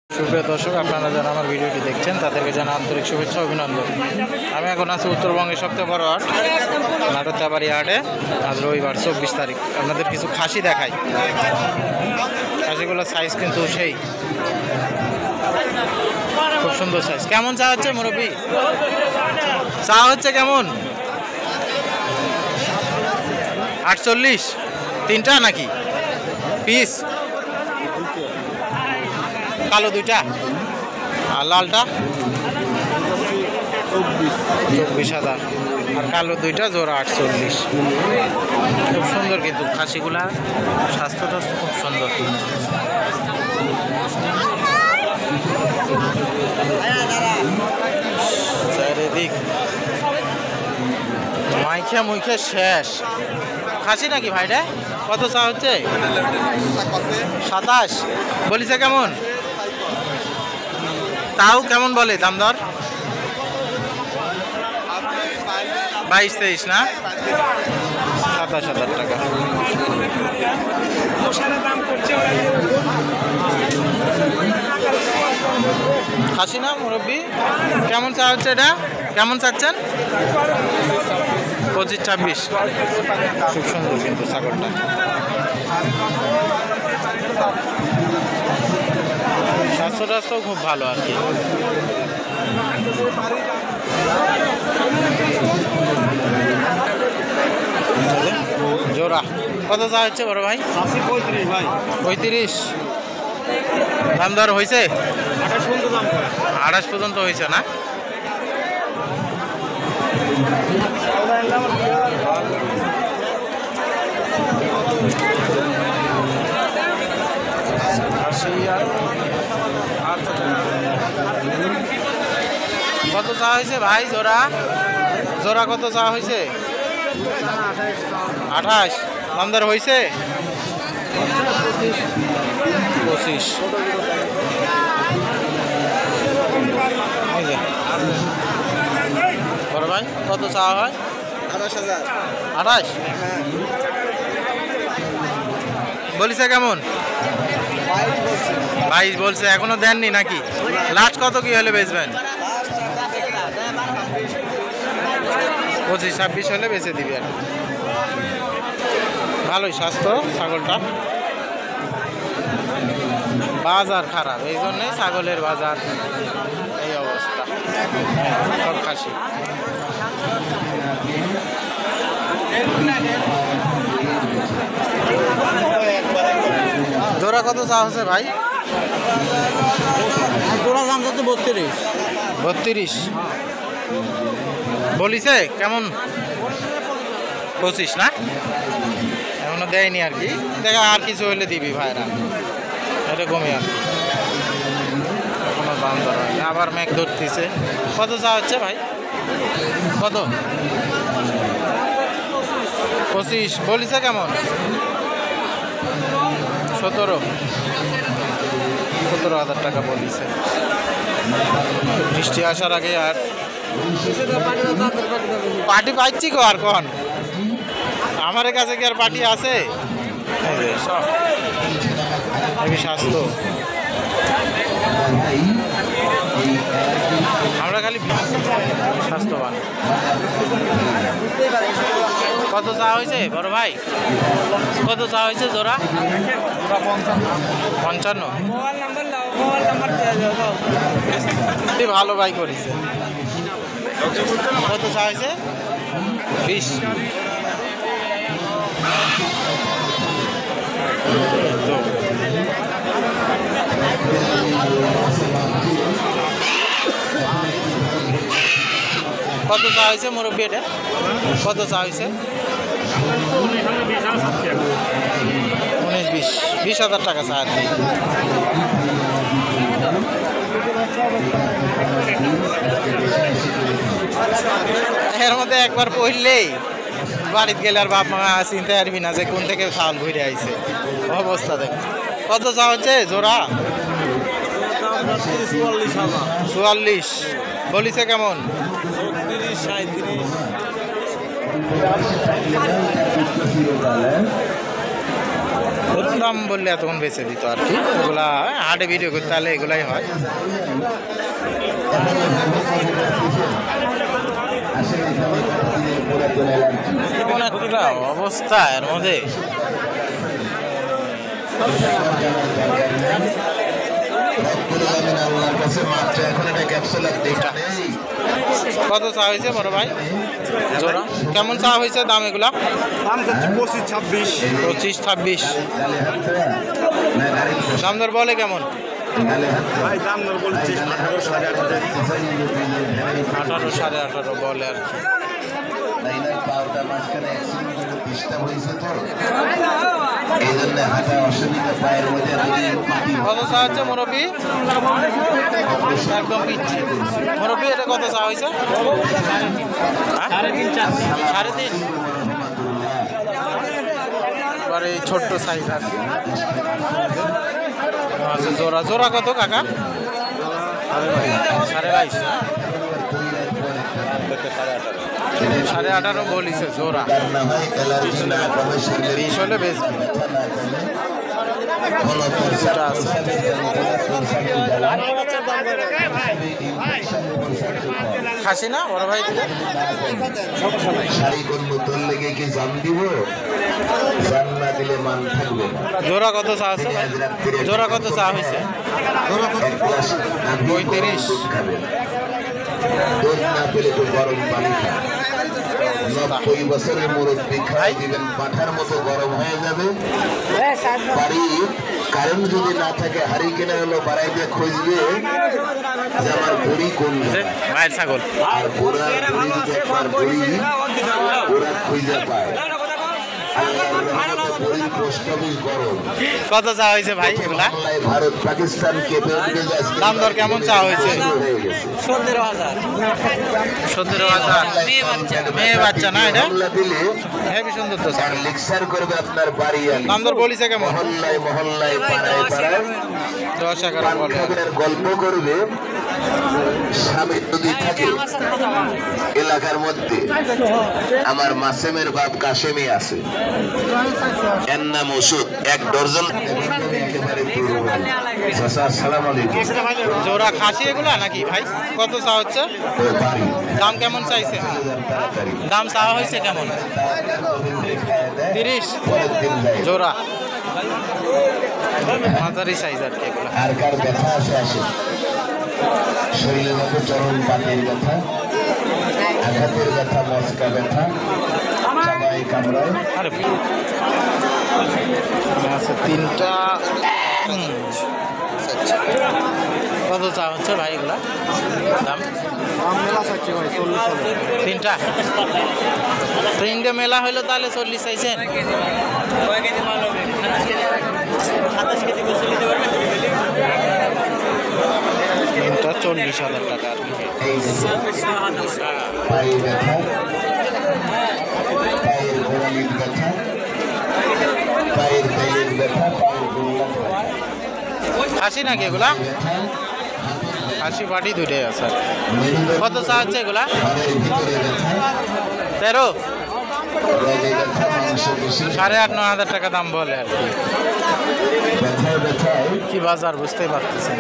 সুপ্রিয় দর্শক, আপনারা যারা আমার ভিডিওটি দেখছেন তাদেরকে জানা আন্তরিক শুভেচ্ছা অভিনন্দন। আমি এখন আছি উত্তরবঙ্গের সবচেয়ে বড় হাট নাটোরতাবাড়ি হাটে। আজ রবিবার 24 তারিখ। আপনাদের কিছু খাসি দেখাই। খাসিগুলোর সাইজ কিন্তু সেই খুব সুন্দর সাইজ। কেমন চা হচ্ছে মুরব্বী? চা হচ্ছে কেমন? 48 তিনটা নাকি পিস? কালো দুইটা আর লালটা 24,000 আর কালো দুইটা জোড়া 48। খুব সুন্দর কিন্তু খাসিগুলা, স্বাস্থ্য টাস্থ্য খুব সুন্দর। চারিদিক মাইখা মুইখা শেষ। খাসি নাকি ভাইটা? কত চা হচ্ছে? 27 বলিছে। কেমন তাও কেমন বলে দাম দর? 22-23 না, 27,000 টাকা। খাসি না মুরব্বী? কেমন চা হচ্ছে এটা? কেমন চাচ্ছেন? 25-26। খুব সুন্দর কিন্তু ছাগলটা। স্বাস্থ্য টাস্থ্য খুব ভালো আর কি। জোড়া কত চা হচ্ছে বড় ভাই? 35। দাম দর হয়েছে? 28 পর্যন্ত হয়েছে না? কত চা হয়েছে ভাই জোড়া? জোড়া কত চা হয়েছে? 28। দাম দর হয়েছে? 25। বড় ভাই কত চা হয়? 28। বলিছে কেমন? 22 বলছে। এখনো দেননি নাকি? লাস্ট কত কি হলে বেচবেন? 25-26 হলে বেচে দিবি আর। ভালোই স্বাস্থ্য ছাগলটা। বাজার খারাপ, এই জন্যই ছাগলের বাজার এই অবস্থা। সব খাসি। জোড়া কত চা হচ্ছে ভাই? জোড়া দাম হচ্ছে 32। বলিছে কেমন? 25 না? এখনো দেয়নি আর কি। দেখা আর কিছু হইলে দিবি ভাইরা, এরকমই আর কি। এখনো দাম ধরা হয়নি। আবার মেঘ ধরতেছে। কত চা হচ্ছে ভাই? কত? 25 বলিছে কেমন? 17,000 টাকা বলিছে। বৃষ্টি আসার আগে আর পার্টি পাইছি গো। আর কখন আমার কাছে কি আর পার্টি আছে? হেবি স্বাস্থ্য। আমরা খালি স্বাস্থ্যবান। কত চা হয়েছে বড় ভাই? কত চা হয়েছে জোড়া? 55। ভালো ভাই করেছে। কত চা হয়েছে? 20। কত চা হয়েছে মুরব্বী এটা? কত চা হয়েছে? 19-20। 20,000 টাকা চা আর কি। এর মধ্যে একবার পড়লেই বাড়িতে গেলে আর বাপ মা চিনতে পারবি না যে কোন থেকে চাউল ঘুরে আইছে অবস্থা দেখ। কত চা হচ্ছে জোড়া? 44 বলিছে কেমন? 37-37। দাম বললে এতক্ষণ বেঁচে দিত আর কি। এগুলা হাটে ভিডিও করতে হলে এগুলাই হয়। এমন একটা অবস্থা এর মধ্যে। কত চা হয়েছে বড় ভাই জোড়া? কেমন চা হয়েছে দাম? এগুলা দাম যাচ্ছে 25-26। 25-26। দাম দর বলে কেমন? ভাই দাম দর বলছি 18 সাড়ে 18 বলে আর কি। কত চা হচ্ছে মুরব্বী? একদম পিচ্ছি মুরব্বী। এটা কত চা হয়েছে? 3.5। এবার এই ছোট্ট সাইজ আর কি। আচ্ছা জোড়া জোড়া কত কাকা? 22.5। 18.5 বলিছে জোড়া। 20 হলে বেশ খাসি না বড় ভাই? জোড়া কত চা আছে? জোড়া কত চা হয়েছে? 35। গরম পানি খায় 90 বছরের মুরব্বী খাই দিবেন পাঠার মতো গরম হয়ে যাবে। বাড়ি কারেন্ট যদি না থাকে হাড়ি কেনা হলো বাড়াই দিয়ে খুঁজবে যে আমার বুড়ি কোন মায়ের ছাগল আর বুড়া বুড়ি ওরা খুঁজে পায়। কত চা হয়েছে ভাই এগুলা? ভারত পাকিস্তানকে দাম দর কেমন চা হয়েছে? 17,000। মেয়ে বাচ্চা না এটা? হেবি সুন্দর তো। লেকচার করবে আপনার বাড়ি। দাম দর বলিছে কেমন? মহল্লায় মহল্লায় পাড়ায় পাড়ায় 10-11 বলে। গল্প করবে স্বামী যদি থাকে এলাকার মধ্যে। আমার মাসেমের বাপ কাশেমি আছে, এর নাম ওষুধ। 1 ডজন জোড়া খাসি এগুলা নাকি ভাই? কত চা হচ্ছে? দাম কেমন চাইছে? দাম চাওয়া হয়েছে কেমন? 30 জোড়া। মাঝারি সাইজ আর কি এগুলা। আর কার ব্যথা আসে শরীরের মধ্যে চরম পাতের ব্যথা, আঘাতের ব্যথা, মস্কা ব্যথা, সবাই কামড়ায়। আরে আচ্ছা 3টা। কত চা হচ্ছে ভাই এগুলা দাম? তিনটে মেলা হইলো তাহলে 40 চাইছেন? 40,000 টাকা আর কি। পায়ে ব্যথা, পায়ের গোড়ালির ব্যথা, পায়ের তেলের ব্যথা, পায়ের গোড়ালির ব্যথা, খাসি নাকি এগুলা? খাসি পাটি দুইটাই আছে। কত চা হচ্ছে এগুলা? 13। 8,500-9,000 টাকা দাম বলে আর কি। কি বাজার বুঝতেই পারতেছি।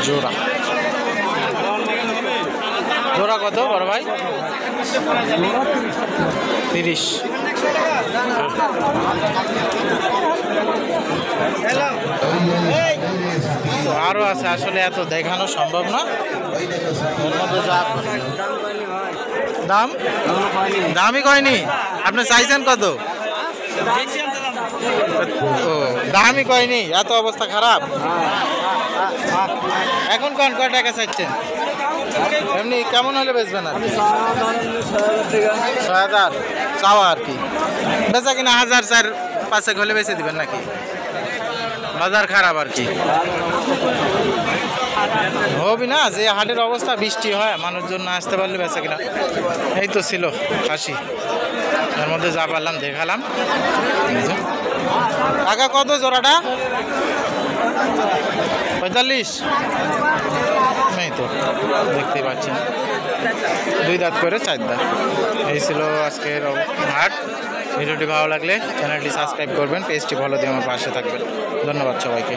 জোড়া জোড়া কত বড় ভাই? 30। আরো আছে আসলে এত দেখানো সম্ভব না। ওর মধ্যে যা দাম দামই কয়নি। আপনি চাইছেন কত? ও দামই কয়নি, এত অবস্থা খারাপ। এখন কয় টাকা চাইছেন? এমনি কেমন হলে বেচবেন? আর 6,000 চাওয়া আর কি। বেচা কিনা 1,000-4,500 হলে বেচে দিবেন নাকি? বাজার খারাপ আর কি। হবি না যে হাটের অবস্থা, বৃষ্টি হয়, মানুষজন না আসতে পারলে বেচা কিনা। এই তো ছিল খাসি, এর মধ্যে যা পারলাম দেখালাম। টাকা কত জোড়াটা? 45। নেই তো দেখতেই পাচ্ছেন। 2 দাঁত করে 4 দাঁত। এই ছিল আজকের হাট। ভিডিওটি ভালো লাগলে চ্যানেলটি সাবস্ক্রাইব করবেন, পেজটি ফলো দিয়ে আমার পাশে থাকবেন। ধন্যবাদ সবাইকে।